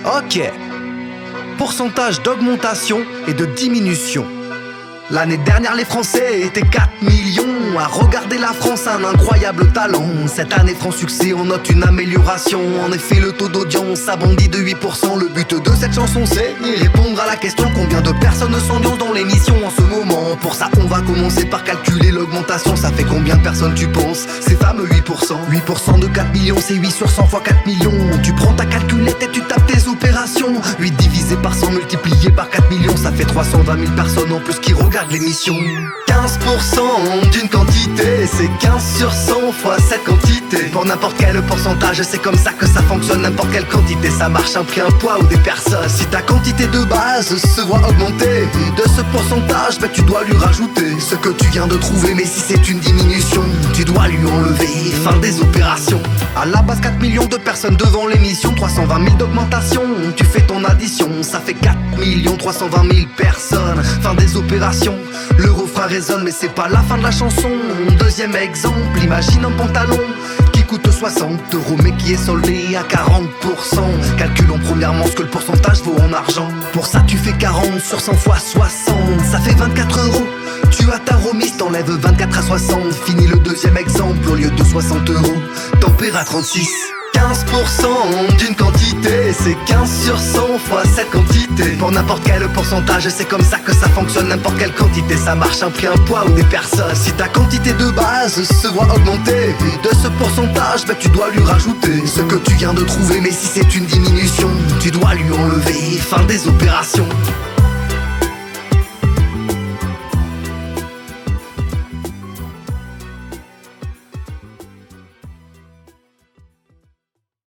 Ok. Pourcentage d'augmentation et de diminution. L'année dernière, les Français étaient 4 millions à regarder la France, un incroyable talent. Cette année, franc succès, on note une amélioration. En effet, le taux d'audience a bondi de 8%. Le but de cette chanson, c'est répondre à la question: combien de personnes s'ambiancent dans l'émission en ce moment? Pour ça, on va commencer par calculer l'augmentation. Ça fait combien de personnes tu penses? Ces fameux 8%. 8% de 4 millions, c'est 8 sur 100 fois 4 millions. Tu prends ta calculette et tu tapes tes opérations. 8 divisé par 100 multiplié par 4 millions, ça fait 320 000 personnes en plus qui regardent l'émission. 15% d'une quantité, c'est 15 sur 100 fois cette quantité. Pour n'importe quel pourcentage, c'est comme ça que ça fonctionne. N'importe quelle quantité, ça marche un prix, un poids ou des personnes. Si ta quantité de base se voit augmenter de ce pourcentage, tu dois lui rajouter ce que tu viens de trouver. Mais si c'est une diminution, tu dois lui enlever. Fin des opérations. À la base, 4 millions de personnes devant l'émission, 320 000 d'augmentation. Tu fais ton addition, ça fait 4 320 000 personnes. Fin des opérations. Le refrain résonne, mais c'est pas la fin de la chanson. Deuxième exemple, imagine un pantalon qui coûte 60 € mais qui est soldé à 40%. Calculons premièrement ce que le pourcentage vaut en argent. Pour ça, tu fais 40 sur 100 fois 60, ça fait 24 €. Tu as ta remise, t'enlèves 24 à 60. Fini le deuxième exemple, au lieu de 60 €, t'en paieras 36. 15% d'une quantité, c'est 15 sur 100 fois cette quantité. Pour n'importe quel pourcentage, c'est comme ça que ça fonctionne. N'importe quelle quantité, ça marche un prix, un poids ou des personnes. Si ta quantité de base se voit augmenter de ce pourcentage, tu dois lui rajouter ce que tu viens de trouver. Mais si c'est une diminution, tu dois lui enlever. Fin des opérations.